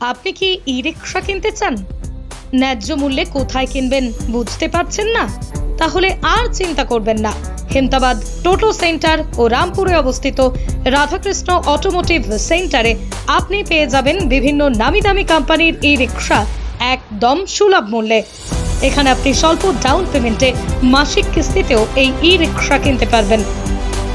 আপনি কি ই-রিকশা কিনতে চান? ন্যায্য মূল্যে কোথায় কিনবেন বুঝতে পারছেন না? তাহলে আর চিন্তা করবেন না। হেমতাবাদ টোটো সেন্টার ও রামপুরে অবস্থিত রাধাকৃষ্ণ অটোমোটিভ সেন্টারে আপনি পেয়ে যাবেন বিভিন্ন নামি দামি কোম্পানির ই-রিকশা একদম সুলভ মূল্যে। এখানে আপনি স্বল্প ডাউন পেমেন্টে মাসিক কিস্তিতেও এই ই-রিকশা কিনতে পারবেন।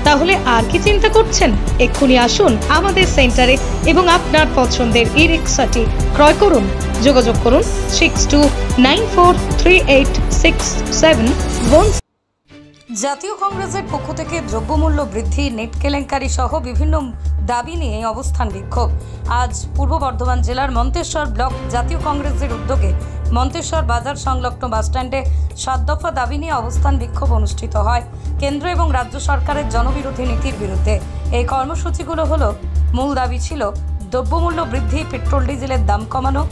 তাহলে আর কি চিন্তা করছেন? এক্ষুনি আসুন আমাদের সেন্টারে এবং আপনার পছন্দের ই-রিকশাটি ক্রয় করুন। যোগাযোগ করুন 62943867 জাতীয় কংগ্রেসের পক্ষ থেকে দ্রব্যমূল্য বৃদ্ধি, নেট কেলেঙ্কারি সহ বিভিন্ন দাবি নিয়ে অবস্থান বিক্ষোভ। আজ পূর্ব বর্ধমান জেলার মন্তেশ্বর ব্লক জাতীয় কংগ্রেসের উদ্যোগে মন্তেশ্বর বাজার সংলগ্ন বাসস্ট্যান্ডে 7 দফা দাবি নিয়ে অবস্থান বিক্ষোভ অনুষ্ঠিত হয়। কেন্দ্র এবং রাজ্য সরকারের জনবিরোধী নীতির বিরুদ্ধে এই কর্মসূচিগুলো হলো: মূল দাবি ছিল দ্রব্যমূল্য বৃদ্ধি, পেট্রোল ডিজেলের দাম কমানো,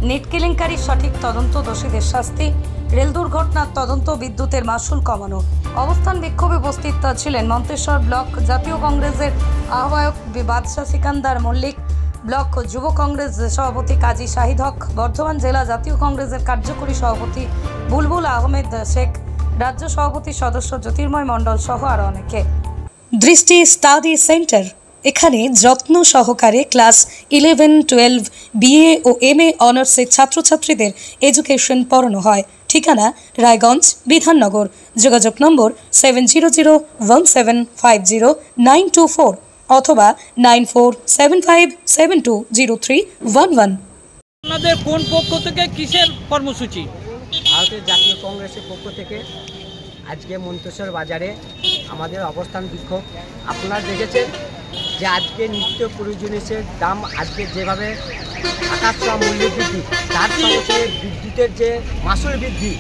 নেট কেলেঙ্কারির সঠিক তদন্ত, দোষীদের শাস্তি, রেল দুর্ঘটনার তদন্ত, বিদ্যুতের মাশুল কমানো। অবস্থান বিক্ষোভে উপস্থিত ছিলেন মন্তেশ্বর ব্লক জাতীয় কংগ্রেসের আহ্বায়ক বাদশাহ সিকান্দার মল্লিক, ব্লক যুব কংগ্রেস সভাপতি কাজী শাহিদ হক, বর্ধমান জেলা জাতীয় কংগ্রেসের কার্যকরী সভাপতি বুলবুল আহমেদ শেখ, রাজ্য সভাপতি সদস্য জ্যোতির্ময় মণ্ডল সহ আরও অনেকে। দৃষ্টি স্টাডি সেন্টার, এখানে যত্ন সহকারে ক্লাস 11, 12, বিএ ও এমএ অনার্সের ছাত্রছাত্রীদের এডুকেশন পড়ানো হয়। ঠিকানা রায়গঞ্জ, বিধাননগর। যোগাযোগ নম্বর 7001750924 অথবা 9475720311। আপনাদের কোন পক্ষ থেকে কিসের কর্মসূচি? ভারতের জাতীয় কংগ্রেসের পক্ষ থেকে আজকে মন্তেশ্বর বাজারে আমাদের অবস্থান বিক্ষোভ। আপনারা দেখেছেন যে আজকে নিত্য প্রয়োজনীয় দাম আজকে যেভাবে আকাশ ছোঁয়া মূল্য বৃদ্ধি, তার সঙ্গে সঙ্গে বিদ্যুতের যে মাশুল বৃদ্ধি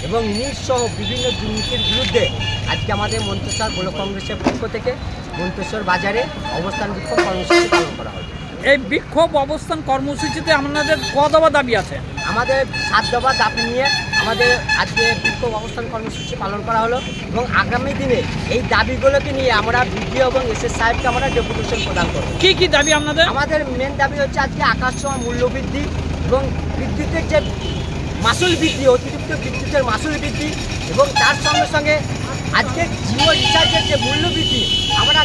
এবং নিট সহ বিভিন্ন দুর্নীতির বিরুদ্ধে আজকে আমাদের মন্তেশ্বর ব্লক কংগ্রেসের পক্ষ থেকে মন্তেশ্বর বাজারে অবস্থান বিক্ষোভ কর্মসূচি পালন করা হয়। এই বিক্ষোভ অবস্থান কর্মসূচিতে আপনাদের কত দফা দাবি আছে? আমাদের 7 দফা দাবি নিয়ে আমাদের আজকে বিক্ষোভ অবস্থান কর্মসূচি পালন করা হলো এবং আগামী দিনে এই দাবিগুলোকে নিয়ে আমরা বিডিও এবং এসএস সাহেবকে আমরা ডেপুটেশন প্রদান করব। কি কি দাবি আপনাদের? আমাদের মেন দাবি হচ্ছে আজকে আকাশ ছোঁয়া মূল্য বৃদ্ধি এবং বিদ্যুতের যে মাশুল বৃদ্ধি, অতিরিক্ত বিদ্যুতের মাশুল বৃদ্ধি এবং তার সঙ্গে সঙ্গে আজকে জিও রিচার্জের যে মূল্য বৃদ্ধি, আমরা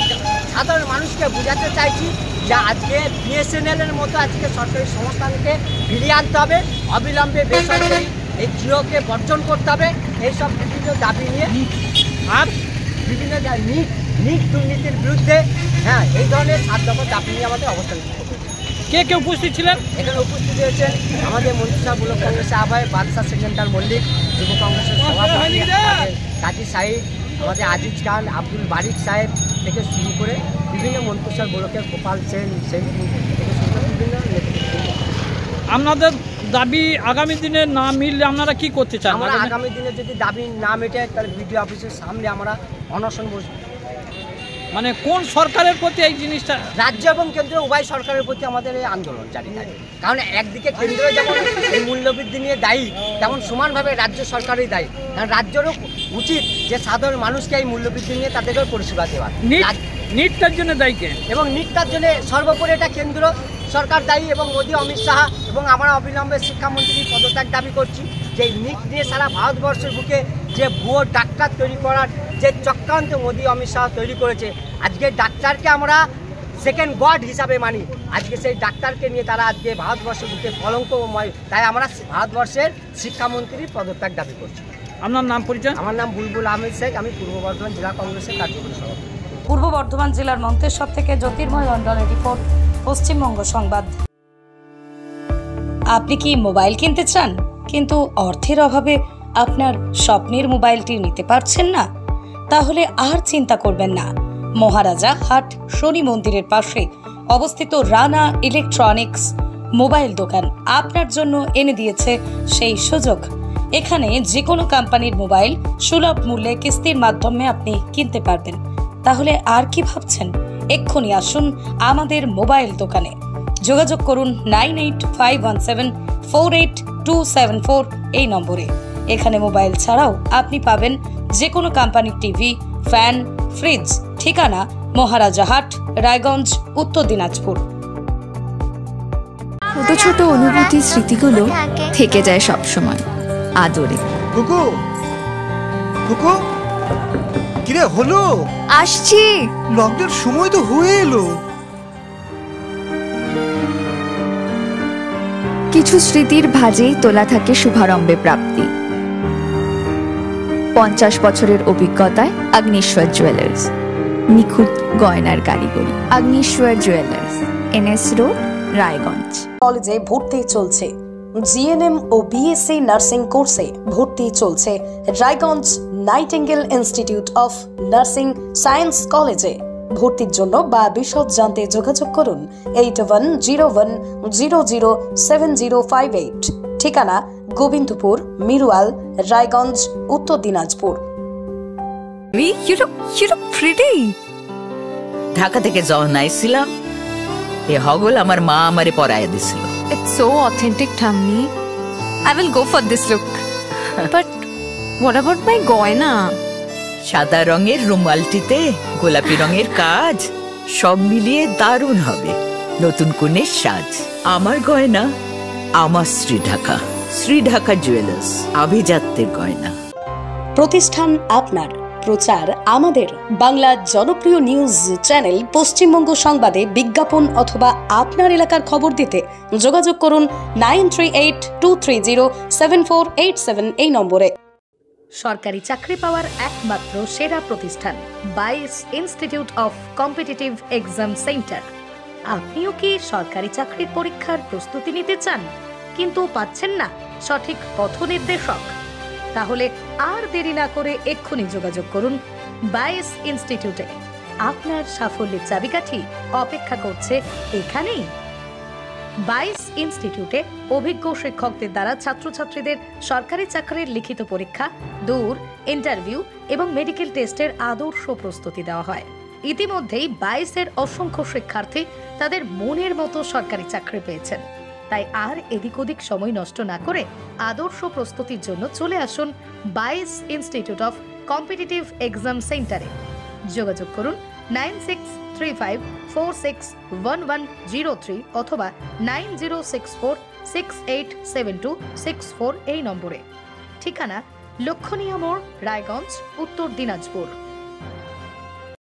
সাধারণ মানুষকে বোঝাতে চাইছি যে আজকে বিএসএনএলের মতো আজকে সরকারি সংস্থানকে ফিরিয়ে আনতে হবে, অবিলম্বে বেসরকারি এই জিওকে বর্জন করতে হবে। এইসব বিভিন্ন দাবি নিয়ে আর বিভিন্ন নিট দুর্নীতির বিরুদ্ধে এই ধরনের 7 দফা দাবি নিয়ে আমাদের অবস্থান করতে। কে কে উপস্থিত ছিলেন? এখানে উপস্থিত হয়েছেন আমাদের মন্ত্রিসভা ব্লক কংগ্রেসের আহ্বায়ক বাদশাহ সিকান্দার মল্লিক, যুব কংগ্রেসের সভাপতি কাজী শাহিদ, আমাদের আজিজ খান, আব্দুল বারিক সাহেব থেকে শুরু করে বিভিন্ন মন্ত্রিসভা ব্লকের গোপাল সেন থেকে শুরু করে বিভিন্ন নেতৃত্ব। আপনাদের দাবি আগামী দিনে না মিললে আপনারা কি করতে চান? আমরা আগামী দিনে যদি দাবি না মেটে তাহলে বিডিও অফিসের সামনে আমরা অনশন বসবো। মানে কোন সরকারের প্রতি এই জিনিসটা? রাজ্য এবং কেন্দ্র উভয় সরকারের প্রতি আমাদের এই আন্দোলন জারি থাকে। কারণ একদিকে কেন্দ্র যেমন এই মূল্যবৃদ্ধি নিয়ে দায়ী, তেমন সমানভাবে রাজ্য সরকারই দায়ী। কারণ রাজ্যেরও উচিত যে সাধারণ মানুষকে এই মূল্যবৃদ্ধি নিয়ে তাদেরকেও পরিষেবা দেওয়া। নিটটার জন্য দায়ী কে? এবং নিটটার জন্য সর্বোপরি এটা কেন্দ্র সরকার দায়ী এবং মোদী, অমিত শাহ এবং আমরা অবিলম্বে শিক্ষামন্ত্রীর পদত্যাগ দাবি করছি। যে নিট নিয়ে সারা ভারতবর্ষের বুকে যে ভুয়ো ডাক্তার তৈরি করার যে চক্রান্ত মোদী, অমিত শাহ তৈরি করেছে, আজকে ডাক্তারকে আমরা সেকেন্ড গড হিসাবে মানি। আজকে সেই ডাক্তারকে নিয়ে তারা আজকে ভারতবর্ষের বুকে কলঙ্কময়, তাই আমরা ভারতবর্ষের শিক্ষামন্ত্রীর পদত্যাগ দাবি করছি। আপনার নাম পরিচয়? আমার নাম বুলবুল আহমেদ শেখ, আমি পূর্ব বর্ধমান জেলা কংগ্রেসের কার্যকরী সভাপতি। পূর্ব বর্ধমান জেলার মন্তেশ্বর থেকে জ্যোতির্ময় মণ্ডলের রিপোর্ট, পশ্চিমবঙ্গ সংবাদ। আপনি কি মোবাইল কিনতে চান কিন্তু অর্থের অভাবে আপনার স্বপ্নের মোবাইলটি নিতে পারছেন না? তাহলে আর চিন্তা করবেন না। মহারাজা হাট শনি মন্দিরের পাশে অবস্থিত রানা ইলেকট্রনিক্স মোবাইল দোকান আপনার জন্য এনে দিয়েছে সেই সুযোগ। এখানে যে কোনো কোম্পানির মোবাইল সুলভ মূল্যে কিস্তির মাধ্যমে আপনি কিনতে পারবেন। তাহলে আর কি ভাবছেন? এক্ষুনি আসুন আমাদের মোবাইল দোকানে। যোগাযোগ করুন 9851748274 এই নম্বরে। এখানে মোবাইল ছাড়াও আপনি পাবেন যে কোনো কোম্পানির টিভি, ফ্যান, ফ্রিজ। ঠিকানা মহারাজা হাট, রায়গঞ্জ, উত্তর দিনাজপুর। ছোট ছোট অনুভূতি স্মৃতিগুলো থেকে যায় সব সময় আদরে। কুকু কুকু কিরে হলো? আসছি। লকডাউন সময় তো হয়ে এলো। কিছু স্মৃতির ভাজেই তোলা থাকে শুভারম্ভে প্রাপ্তি। 50 বছরের অভিজ্ঞতায় অগ্নিশ্বর জুয়েলার্স, নিখুঁত গয়নার কারিগরি। Agnishwar jewellers, NS road, Raiganj. কলেজে ভর্তি চলছে। জিএনএম ও বিএসসি নার্সিং কোর্সে ভর্তি চলছে Raiganj nightingale institute of nursing science কলেজে। ভর্তির জন্য বা বিশদ জানতে যোগাযোগ করুন 8101007058। ঠিকানা গোবিন্দপুর, মিরুয়াল, রায়গঞ্জ, উত্তর Dinajpur. You look pretty. Dhaka থেকে যখন আইছিলাম এ হগল আমার মা আমারে পরাইয়া দিছিল। It's so authentic, Thammi. I will go for this look. But what about my goina? সাদা রঙের রুমালটিতে গোলাপি রঙের কাজ, সব মিলিয়ে দারুণ হবে নতুন কনের সাজ। আমার গয়না আমার শ্রী ঢাকা জুয়েলার্স, আভিজাত্যের গয়না। প্রতিষ্ঠান আপনার, প্রচার আমাদের। বাংলা জনপ্রিয় নিউজ চ্যানেল পশ্চিমবঙ্গ সংবাদে বিজ্ঞাপন অথবা আপনার এলাকার খবর দিতে যোগাযোগ করুন 9382307487 এই নম্বরে। সরকারি চাকরি পাওয়ার একমাত্র সেরা প্রতিষ্ঠান 22 institute of competitive exam centre. আপনিও কি সরকারি চাকরির পরীক্ষার প্রস্তুতি নিতে চান কিন্তু পাচ্ছেন না সঠিক পথ নির্দেশক? তাহলে আর দেরি না করে এক্ষুনি যোগাযোগ করুন 22 ইনস্টিটিউটে। আপনার সাফল্যের চাবিকাঠি অপেক্ষা করছে এখানেই। 22 ইনস্টিটিউটে অভিজ্ঞ শিক্ষকদের দ্বারা ছাত্রছাত্রীদের সরকারি চাকরির লিখিত পরীক্ষা, দূর ইন্টারভিউ এবং মেডিকেল টেস্টের আদর্শ প্রস্তুতি দেওয়া হয়। ইতিমধ্যেই 22-এর অসংখ্য শিক্ষার্থী তাদের মনের মতো সরকারি চাকরি পেয়েছেন। তাই আর এদিক ওদিক সময় নষ্ট না করে আদর্শ প্রস্তুতির জন্য চলে আসুন 22 ইনস্টিটিউট অফ কম্পিটিটিভ এক্সাম সেন্টারে। যোগাযোগ করুন 9635461103 অথবা 9064687264 এই নম্বরে। ঠিকানা লক্ষণীয় মোড়, রায়গঞ্জ, উত্তর দিনাজপুর।